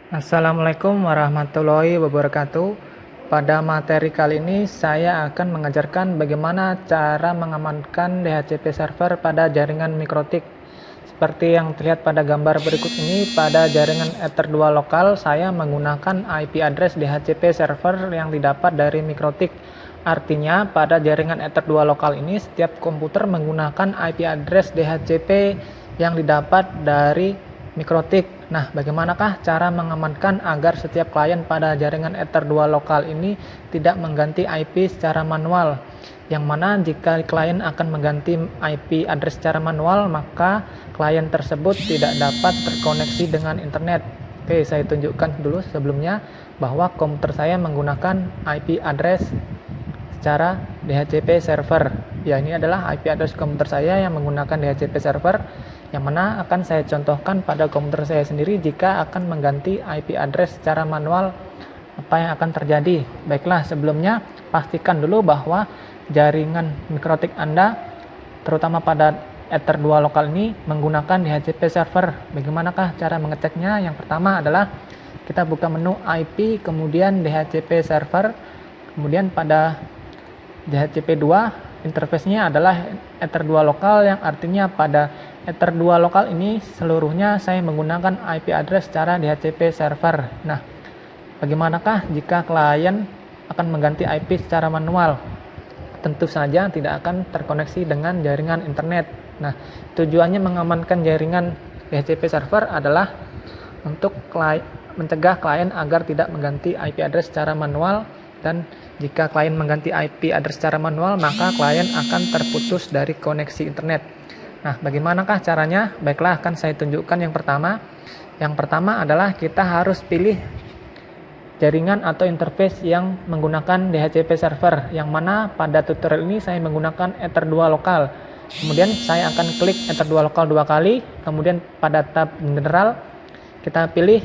Assalamualaikum warahmatullahi wabarakatuh. Pada materi kali ini saya akan mengajarkan bagaimana cara mengamankan DHCP server pada jaringan mikrotik. Seperti yang terlihat pada gambar berikut ini, pada jaringan Ether 2 lokal saya menggunakan IP address DHCP server yang didapat dari mikrotik. Artinya pada jaringan Ether 2 lokal ini setiap komputer menggunakan IP address DHCP yang didapat dari mikrotik. Nah, bagaimanakah cara mengamankan agar setiap klien pada jaringan Ether 2 lokal ini tidak mengganti IP secara manual? Yang mana jika klien akan mengganti IP address secara manual, maka klien tersebut tidak dapat terkoneksi dengan internet. Oke, saya tunjukkan dulu sebelumnya bahwa komputer saya menggunakan IP address secara DHCP server. Ya, ini adalah IP address komputer saya yang menggunakan DHCP server, yang mana akan saya contohkan pada komputer saya sendiri jika akan mengganti IP address secara manual, apa yang akan terjadi. Baiklah, sebelumnya pastikan dulu bahwa jaringan mikrotik Anda, terutama pada Ether 2 lokal ini, menggunakan DHCP server. Bagaimanakah cara mengeceknya? Yang pertama adalah kita buka menu IP, kemudian DHCP server, kemudian pada DHCP 2 interface-nya adalah Ether 2 lokal, yang artinya pada Ether 2 lokal ini seluruhnya saya menggunakan IP address secara DHCP server. Nah, bagaimanakah jika klien akan mengganti IP secara manual? Tentu saja tidak akan terkoneksi dengan jaringan internet. Nah, tujuannya mengamankan jaringan DHCP server adalah untuk mencegah klien agar tidak mengganti IP address secara manual, dan jika klien mengganti IP address secara manual, maka klien akan terputus dari koneksi internet. Nah, bagaimanakah caranya? Baiklah, akan saya tunjukkan yang pertama. Yang pertama adalah kita harus pilih jaringan atau interface yang menggunakan DHCP server, yang mana pada tutorial ini saya menggunakan Ether 2 lokal. Kemudian saya akan klik Ether 2 lokal 2 kali, kemudian pada tab general kita pilih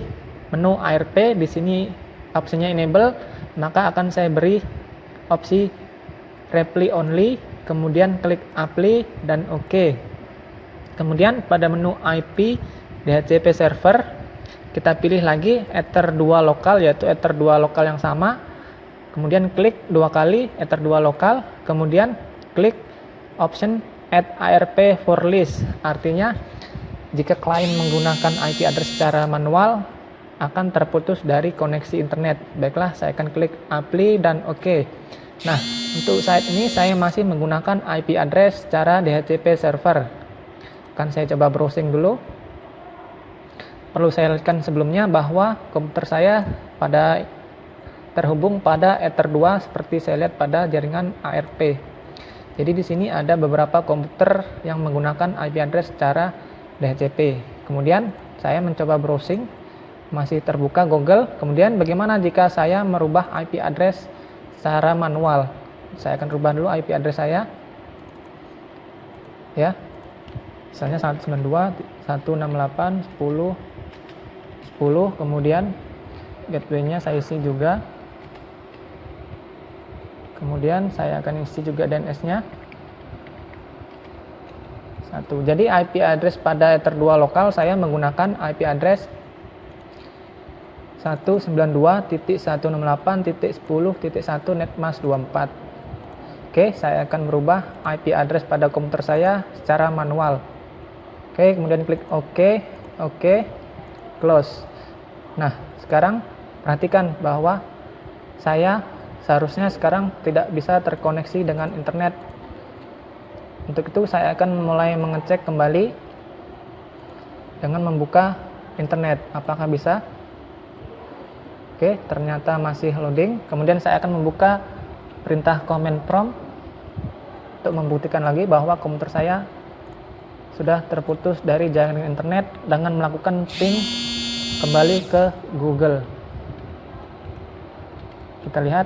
menu ARP, di sini opsinya enable, maka akan saya beri opsi reply only, kemudian klik apply dan OK. Kemudian pada menu IP DHCP server kita pilih lagi Ether 2 lokal, yaitu Ether 2 lokal yang sama, kemudian klik 2 kali Ether 2 lokal, kemudian klik option add ARP for list. Artinya jika klien menggunakan IP address secara manual akan terputus dari koneksi internet. Baiklah, saya akan klik apply dan OK. Nah, untuk saat ini saya masih menggunakan IP address secara DHCP server. Akan saya coba browsing dulu. Perlu saya lihatkan sebelumnya bahwa komputer saya terhubung pada Ether 2 seperti saya lihat pada jaringan ARP. Jadi di sini ada beberapa komputer yang menggunakan IP address secara DHCP. Kemudian saya mencoba browsing, masih terbuka Google. Kemudian bagaimana jika saya merubah IP address secara manual? Saya akan rubah dulu IP address saya. Ya. Misalnya 192.168.10.10, kemudian gateway-nya saya isi juga. Kemudian saya akan isi juga DNS-nya. Jadi IP address pada Ether 2 lokal saya menggunakan IP address 192.168.10.1 netmas24. Oke, saya akan merubah IP address pada komputer saya secara manual. Oke, kemudian klik OK, close. Nah, sekarang perhatikan bahwa saya seharusnya sekarang tidak bisa terkoneksi dengan internet. Untuk itu saya akan mulai mengecek kembali dengan membuka internet. Apakah bisa? Oke, ternyata masih loading. Kemudian saya akan membuka perintah command prompt untuk membuktikan lagi bahwa komputer saya sudah terputus dari jaringan internet dengan melakukan ping kembali ke Google. Kita lihat.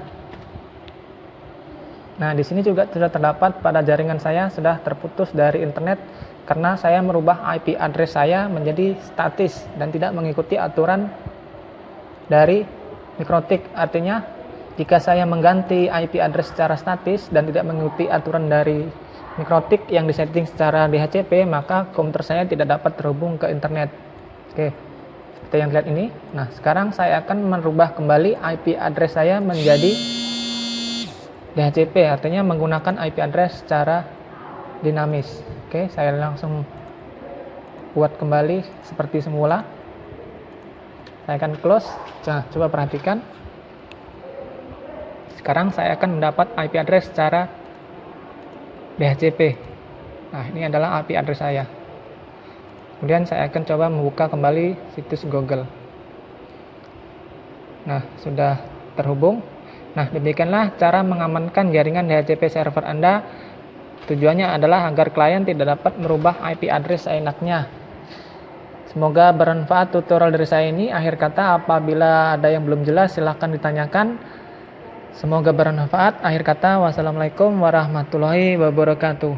Nah, di sini juga sudah terdapat pada jaringan saya sudah terputus dari internet karena saya merubah IP address saya menjadi statis dan tidak mengikuti aturan dari mikrotik. Artinya, jika saya mengganti IP address secara statis dan tidak mengikuti aturan dari mikrotik yang disetting secara DHCP, maka komputer saya tidak dapat terhubung ke internet. Oke, seperti yang lihat ini. Nah, sekarang saya akan merubah kembali IP address saya menjadi DHCP, artinya menggunakan IP address secara dinamis. Oke, saya langsung buat kembali seperti semula. Saya akan close. Nah, coba perhatikan. Sekarang saya akan mendapat IP address secara DHCP. Nah, ini adalah IP address saya. Kemudian saya akan coba membuka kembali situs Google. Nah, sudah terhubung. Nah, demikianlah cara mengamankan jaringan DHCP server Anda. Tujuannya adalah agar klien tidak dapat merubah IP address seenaknya. Semoga bermanfaat tutorial dari saya ini. Akhir kata, apabila ada yang belum jelas silahkan ditanyakan. Semoga bermanfaat. Akhir kata, wassalamualaikum warahmatullahi wabarakatuh.